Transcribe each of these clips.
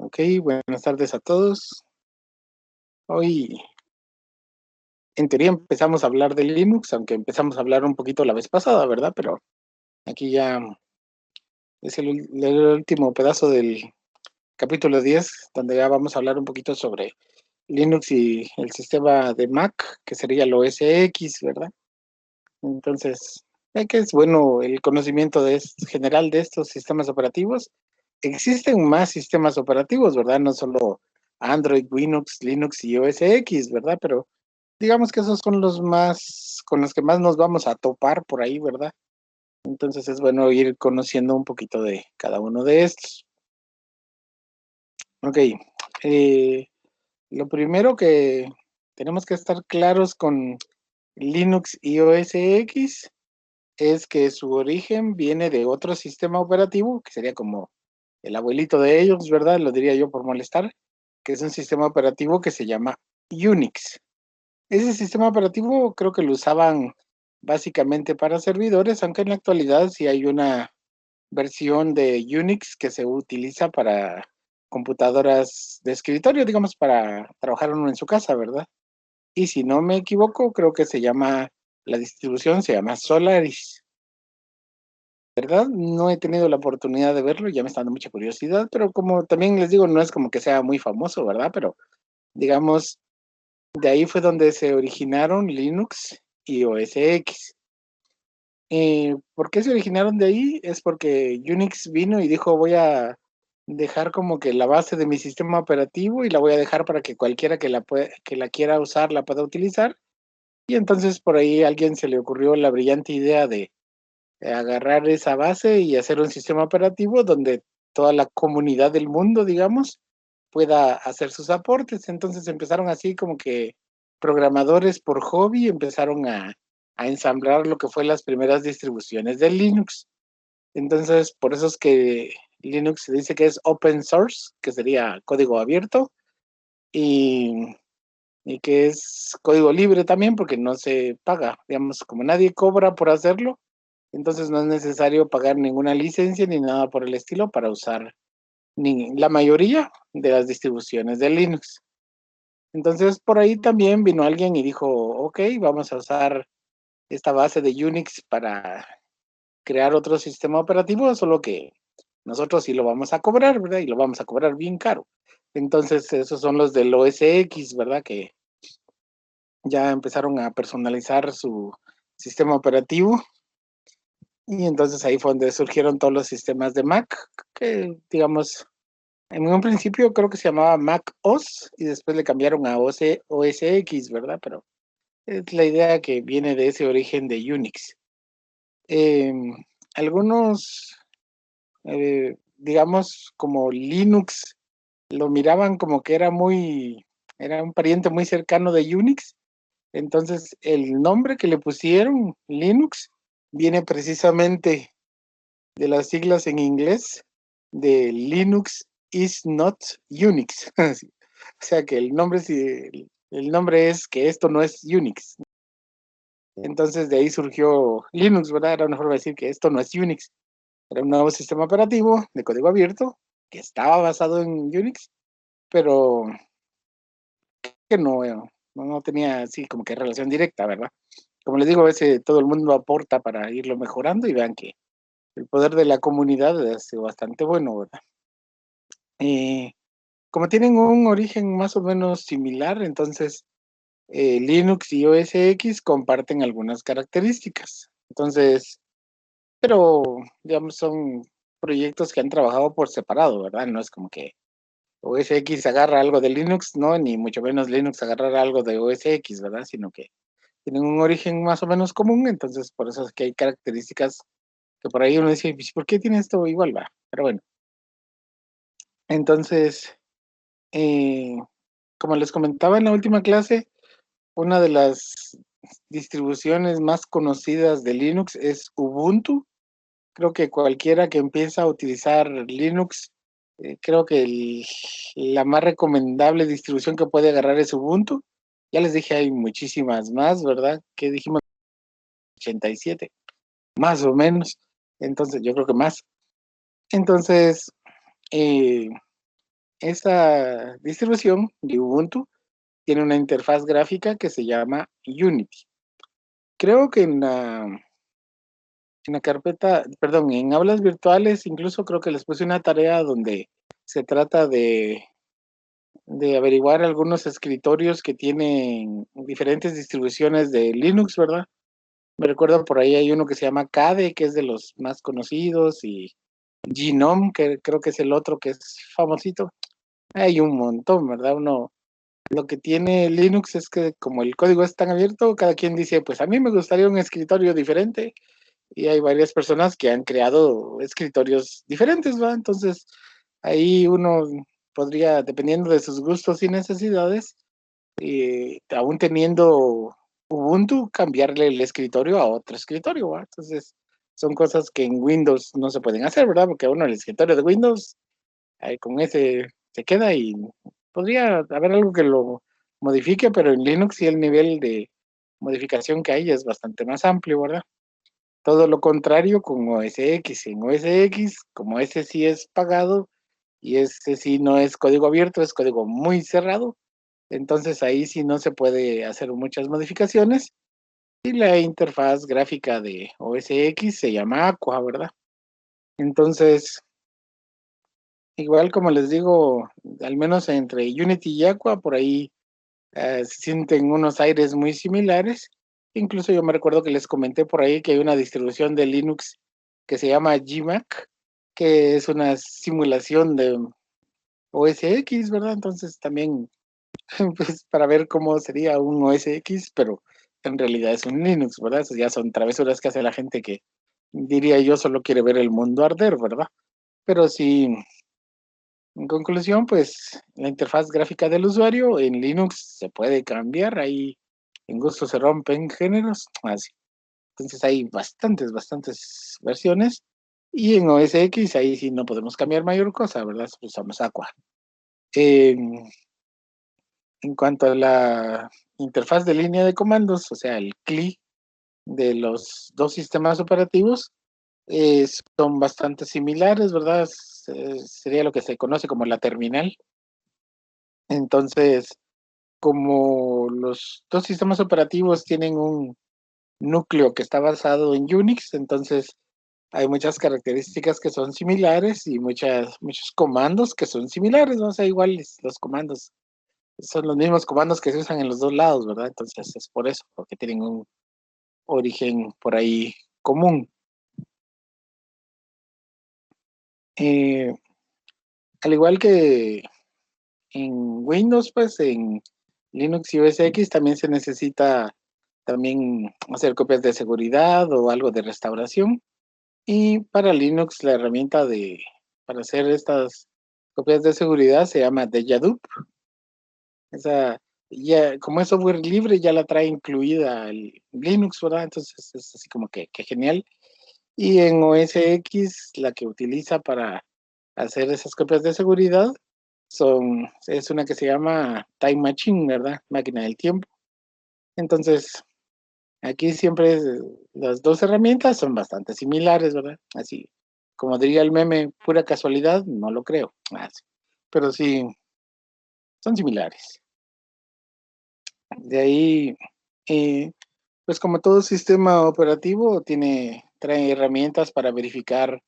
Ok, buenas tardes a todos. Hoy, en teoría, empezamos a hablar de Linux, aunque empezamos a hablar un poquito la vez pasada, ¿verdad? Pero aquí ya es el último pedazo del capítulo 10, donde ya vamos a hablar un poquito sobre Linux y el sistema de Mac, que sería el OS X, ¿verdad? Entonces, que es bueno el conocimiento general de estos sistemas operativos. Existen más sistemas operativos, ¿verdad? No solo Android, Windows, Linux y OS X, ¿verdad? Pero digamos que esos son los más, con los que más nos vamos a topar por ahí, ¿verdad? Entonces es bueno ir conociendo un poquito de cada uno de estos. Ok, eh, lo primero que tenemos que estar claros con Linux y OS X es que su origen viene de otro sistema operativo, que sería como el abuelito de ellos, ¿verdad? Lo diría yo por molestar, que es un sistema operativo que se llama Unix. Ese sistema operativo creo que lo usaban básicamente para servidores, aunque en la actualidad sí hay una versión de Unix que se utiliza para computadoras de escritorio, digamos, para trabajar uno en su casa, ¿verdad? Y si no me equivoco, creo que la distribución se llama Solaris. ¿Verdad? No he tenido la oportunidad de verlo, ya me está dando mucha curiosidad, pero como también les digo, no es como que sea muy famoso, ¿verdad? Pero digamos, de ahí fue donde se originaron Linux y OS X. ¿Por qué se originaron de ahí? Es porque Unix vino y dijo, voy a dejar como que la base de mi sistema operativo y la voy a dejar para que cualquiera que la quiera usar la pueda utilizar. Y entonces por ahí a alguien se le ocurrió la brillante idea de agarrar esa base y hacer un sistema operativo donde toda la comunidad del mundo, digamos, pueda hacer sus aportes. Entonces empezaron así como que programadores por hobby empezaron a ensamblar lo que fue las primeras distribuciones de Linux. Entonces, por eso es que Linux se dice que es open source, que sería código abierto, y, y que es código libre también, porque no se paga. Digamos, como nadie cobra por hacerlo, entonces no es necesario pagar ninguna licencia ni nada por el estilo para usar la mayoría de las distribuciones de Linux. Entonces por ahí también vino alguien y dijo, ok, vamos a usar esta base de Unix para crear otro sistema operativo, solo que nosotros sí lo vamos a cobrar, ¿verdad? Y lo vamos a cobrar bien caro. Entonces esos son los del OS X, ¿verdad? Que ya empezaron a personalizar su sistema operativo. Y entonces ahí fue donde surgieron todos los sistemas de Mac, que digamos, en un principio creo que se llamaba Mac OS y después le cambiaron a OS X, ¿verdad? Pero es la idea que viene de ese origen de Unix. Eh, algunos, digamos, como Linux, lo miraban como que era un pariente muy cercano de Unix. Entonces el nombre que le pusieron, Linux, viene precisamente de las siglas en inglés de Linux is not Unix. O sea que el nombre es que esto no es Unix. Entonces de ahí surgió Linux, ¿verdad? Era una forma de decir que esto no es Unix. Era un nuevo sistema operativo de código abierto que estaba basado en Unix, pero que no tenía así como que relación directa, ¿verdad? Como les digo, a veces todo el mundo aporta para irlo mejorando y vean que el poder de la comunidad es bastante bueno, ¿verdad? Eh, como tienen un origen más o menos similar, entonces Linux y OS X comparten algunas características. Entonces, pero digamos son proyectos que han trabajado por separado, ¿verdad? No es como que OS X agarra algo de Linux, no, ni mucho menos Linux agarrar algo de OS X, ¿verdad? Sino que tienen un origen más o menos común, entonces por eso es que hay características que por ahí uno dice, pues, ¿por qué tiene esto igual, va? Pero bueno, entonces, eh, como les comentaba en la última clase, una de las distribuciones más conocidas de Linux es Ubuntu. Creo que cualquiera que empieza a utilizar Linux, creo que la más recomendable distribución que puede agarrar es Ubuntu. Ya les dije, hay muchísimas más, ¿verdad? ¿Qué dijimos? 87, más o menos. Entonces, yo creo que más. Entonces, eh, esta distribución de Ubuntu tiene una interfaz gráfica que se llama Unity. Creo que en la carpeta, perdón, en aulas virtuales, incluso creo que les puse una tarea donde se trata de averiguar algunos escritorios que tienen diferentes distribuciones de Linux, ¿verdad? Me recuerdo por ahí hay uno que se llama KDE, que es de los más conocidos, y Gnome, que creo que es el otro que es famosito. Hay un montón, ¿verdad? Lo que tiene Linux es que como el código es tan abierto, cada quien dice, pues a mí me gustaría un escritorio diferente, y hay varias personas que han creado escritorios diferentes, ¿va? Entonces, ahí uno podría, dependiendo de sus gustos y necesidades, aún teniendo Ubuntu, cambiarle el escritorio a otro escritorio, ¿va? Entonces, son cosas que en Windows no se pueden hacer, ¿verdad? Porque uno el escritorio de Windows, ahí con ese se queda y podría haber algo que lo modifique, pero en Linux sí el nivel de modificación que hay es bastante más amplio, ¿verdad? Todo lo contrario con OS X. En OS X, como ese sí es pagado y ese sí no es código abierto, es código muy cerrado, entonces ahí sí no se puede hacer muchas modificaciones. Y la interfaz gráfica de OS X se llama Aqua, ¿verdad? Entonces, igual como les digo, al menos entre Unity y Aqua, por ahí se sienten unos aires muy similares. Incluso yo me recuerdo que les comenté por ahí que hay una distribución de Linux que se llama GMAC, que es una simulación de OS X, ¿verdad? Entonces también, pues para ver cómo sería un OS X, pero en realidad es un Linux, ¿verdad? Esas ya son travesuras que hace la gente que diría yo solo quiere ver el mundo arder, ¿verdad? Pero sí, en conclusión, pues la interfaz gráfica del usuario en Linux se puede cambiar, ahí en gusto se rompen géneros, así. Entonces hay bastantes versiones y en OS X ahí sí no podemos cambiar mayor cosa, ¿verdad? Usamos Aqua. En cuanto a la interfaz de línea de comandos, o sea, el CLI de los dos sistemas operativos, son bastante similares, ¿verdad? Sería lo que se conoce como la terminal. Entonces, como los dos sistemas operativos tienen un núcleo que está basado en Unix, entonces hay muchas características que son similares y muchos comandos que son similares, ¿no? O sea, iguales los comandos. Son los mismos comandos que se usan en los dos lados, ¿verdad? Entonces es por eso, porque tienen un origen por ahí común. Eh, Al igual que en Windows, pues en Linux y OS X también se necesita también hacer copias de seguridad o algo de restauración. Y para Linux la herramienta para hacer estas copias de seguridad se llama Dejadup. Esa, ya, como es software libre, ya la trae incluida el Linux, ¿verdad? Entonces es así como que genial. Y en OS X, la que utiliza para hacer esas copias de seguridad es una que se llama Time Machine, ¿verdad? Máquina del tiempo. Entonces, aquí siempre las dos herramientas son bastante similares, ¿verdad? Así, como diría el meme, pura casualidad, no lo creo. Así. Pero sí, son similares. De ahí, eh, pues como todo sistema operativo, trae herramientas para verificar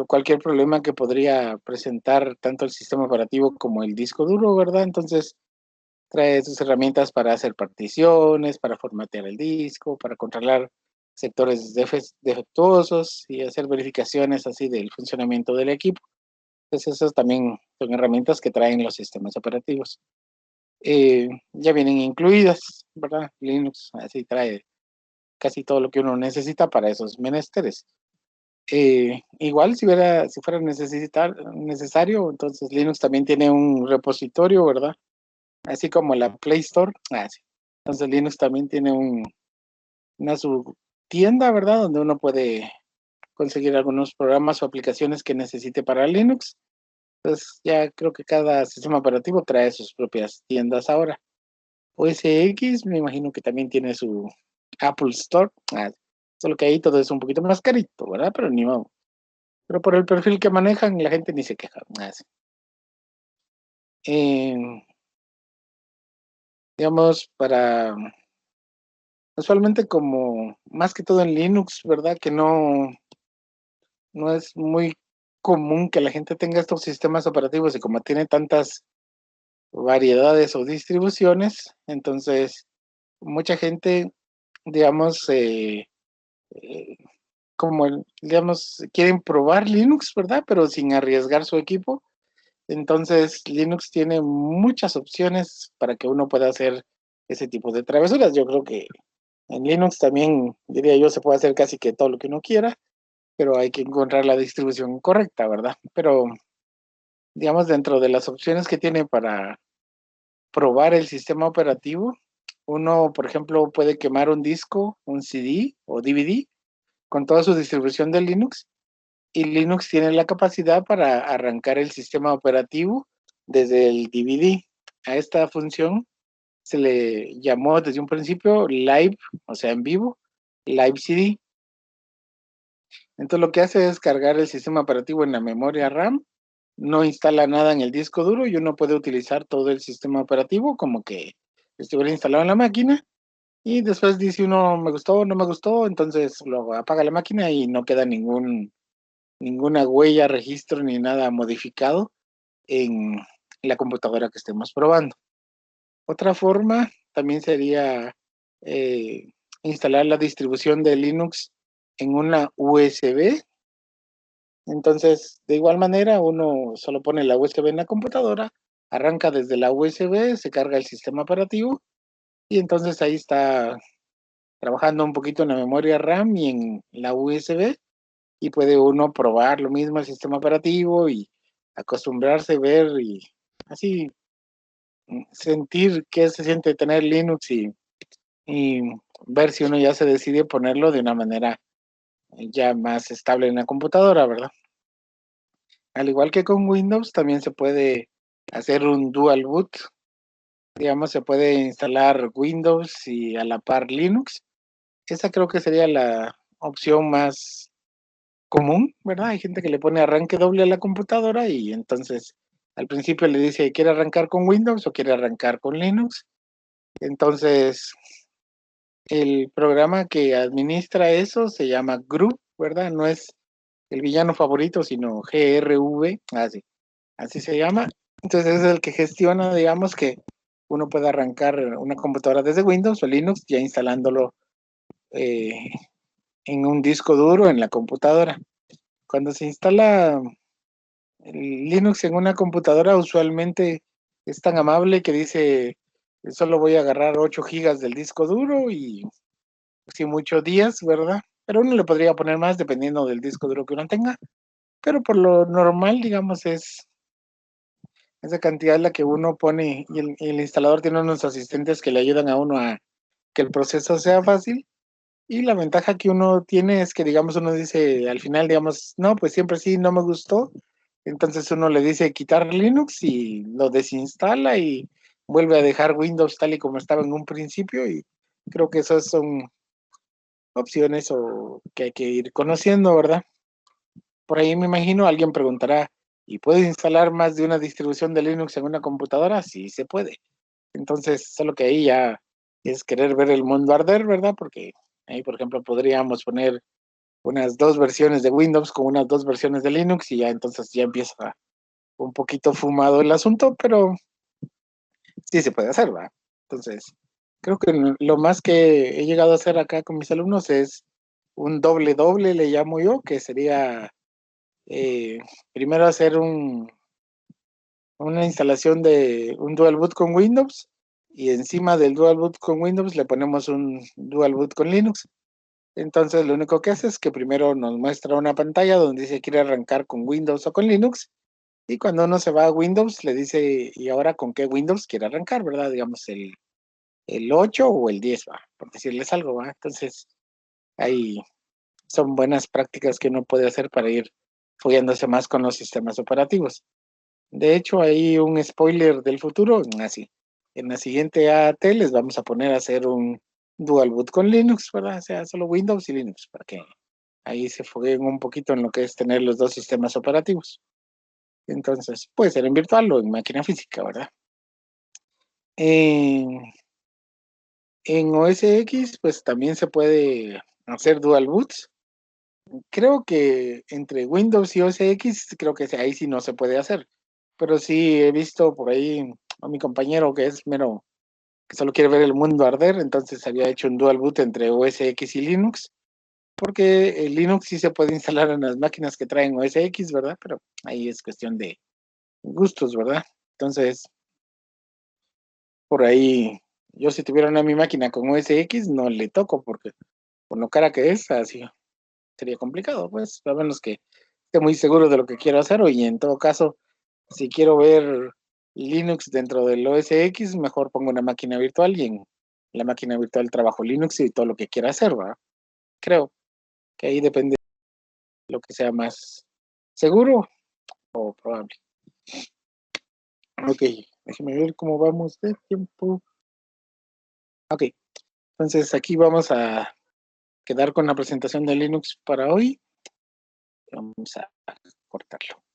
cualquier problema que podría presentar tanto el sistema operativo como el disco duro, ¿verdad? Entonces, trae sus herramientas para hacer particiones, para formatear el disco, para controlar sectores defectuosos y hacer verificaciones así del funcionamiento del equipo. Entonces, esas también son herramientas que traen los sistemas operativos. Ya vienen incluidas, ¿verdad? Linux así trae casi todo lo que uno necesita para esos menesteres. Igual si fuera necesario, entonces Linux también tiene un repositorio, ¿verdad? Así como la Play Store. Sí. Entonces Linux también tiene una subtienda, ¿verdad? Donde uno puede conseguir algunos programas o aplicaciones que necesite para Linux. Entonces ya creo que cada sistema operativo trae sus propias tiendas ahora. OS X me imagino que también tiene su Apple Store. Solo que ahí todo es un poquito más carito, ¿verdad? Pero ni modo. Pero por el perfil que manejan, la gente ni se queja. Sí. digamos, usualmente como más que todo en Linux, ¿verdad? Que no es muy común que la gente tenga estos sistemas operativos y como tiene tantas variedades o distribuciones, entonces mucha gente, digamos, eh, digamos, quieren probar Linux, ¿verdad? Pero sin arriesgar su equipo. Entonces, Linux tiene muchas opciones para que uno pueda hacer ese tipo de travesuras. Yo creo que en Linux también, diría yo, se puede hacer casi que todo lo que uno quiera, pero hay que encontrar la distribución correcta, ¿verdad? Pero, digamos, dentro de las opciones que tiene para probar el sistema operativo, uno, por ejemplo, puede quemar un disco, un CD o DVD con toda su distribución de Linux, y Linux tiene la capacidad para arrancar el sistema operativo desde el DVD. A esta función se le llamó desde un principio live, o sea, en vivo, live CD. Entonces lo que hace es cargar el sistema operativo en la memoria RAM, no instala nada en el disco duro y uno puede utilizar todo el sistema operativo como que estuviera instalado en la máquina, y después dice uno me gustó, no me gustó, entonces lo apaga la máquina y no queda ninguna huella, registro ni nada modificado en la computadora que estemos probando. Otra forma también sería eh, instalar la distribución de Linux en una USB. Entonces, de igual manera, uno solo pone la USB en la computadora, arranca desde la USB, se carga el sistema operativo y entonces ahí está trabajando un poquito en la memoria RAM y en la USB, y puede uno probar lo mismo el sistema operativo y acostumbrarse, ver y así sentir qué se siente tener Linux y ver si uno ya se decide ponerlo de una manera ya más estable en la computadora, ¿verdad? Al igual que con Windows, también se puede hacer un dual boot. Digamos, se puede instalar Windows y a la par Linux. Esa creo que sería la opción más común, ¿verdad? Hay gente que le pone arranque doble a la computadora y entonces al principio le dice, ¿quiere arrancar con Windows o quiere arrancar con Linux? Entonces, el programa que administra eso se llama GRU, ¿verdad? No es el villano favorito, sino GRV, así se llama. Entonces es el que gestiona, digamos, que uno puede arrancar una computadora desde Windows o Linux ya instalándolo eh, en un disco duro en la computadora. Cuando se instala Linux en una computadora, usualmente es tan amable que dice, solo voy a agarrar 8 gigas del disco duro y si muchos días, ¿verdad? Pero uno le podría poner más dependiendo del disco duro que uno tenga, pero por lo normal, digamos, es esa cantidad la que uno pone, y el instalador tiene unos asistentes que le ayudan a uno a que el proceso sea fácil. Y la ventaja que uno tiene es que, digamos, uno dice al final, digamos, no, pues siempre sí, no me gustó. Entonces uno le dice quitar Linux y lo desinstala y vuelve a dejar Windows tal y como estaba en un principio. Y creo que esas son opciones o que hay que ir conociendo, ¿verdad? Por ahí me imagino alguien preguntará, ¿y puedes instalar más de una distribución de Linux en una computadora? Sí, se puede. Entonces, solo que ahí ya es querer ver el mundo arder, ¿verdad? Porque ahí, por ejemplo, podríamos poner unas 2 versiones de Windows con unas 2 versiones de Linux y ya entonces ya empieza un poquito fumado el asunto, pero sí se puede hacer, ¿verdad? Entonces, creo que lo más que he llegado a hacer acá con mis alumnos es un doble doble, le llamo yo, que sería eh, primero hacer una instalación de un dual boot con Windows y encima del dual boot con Windows le ponemos un dual boot con Linux. Entonces lo único que hace es que primero nos muestra una pantalla donde dice quiere arrancar con Windows o con Linux, y cuando uno se va a Windows le dice y ahora con qué Windows quiere arrancar, ¿verdad? Digamos el 8 o el 10, va, por decirles algo, va. Entonces ahí son buenas prácticas que uno puede hacer para ir fogueándose más con los sistemas operativos. De hecho, hay un spoiler del futuro, así. En la siguiente AT les vamos a poner a hacer un dual boot con Linux, ¿verdad? O sea, solo Windows y Linux, para que ahí se fogueen un poquito en lo que es tener los dos sistemas operativos. Entonces, puede ser en virtual o en máquina física, ¿verdad? En, en OS X, pues también se puede hacer dual boots. Creo que entre Windows y OS X, creo que ahí sí no se puede hacer. Pero sí he visto por ahí a mi compañero que es mero, que solo quiere ver el mundo arder, entonces había hecho un dual boot entre OS X y Linux, porque el Linux sí se puede instalar en las máquinas que traen OS X, ¿verdad? Pero ahí es cuestión de gustos, ¿verdad? Entonces, por ahí, yo si tuviera una mi máquina con OS X, no le toco, porque por lo cara que es, así sería complicado, pues, a menos que esté muy seguro de lo que quiero hacer, y en todo caso, si quiero ver Linux dentro del OS X, mejor pongo una máquina virtual y en la máquina virtual trabajo Linux y todo lo que quiera hacer, ¿verdad? Creo que ahí depende de lo que sea más seguro o probable. Ok, déjeme ver cómo vamos de tiempo. Ok, entonces aquí vamos a quedar con la presentación de Linux para hoy. Vamos a cortarlo.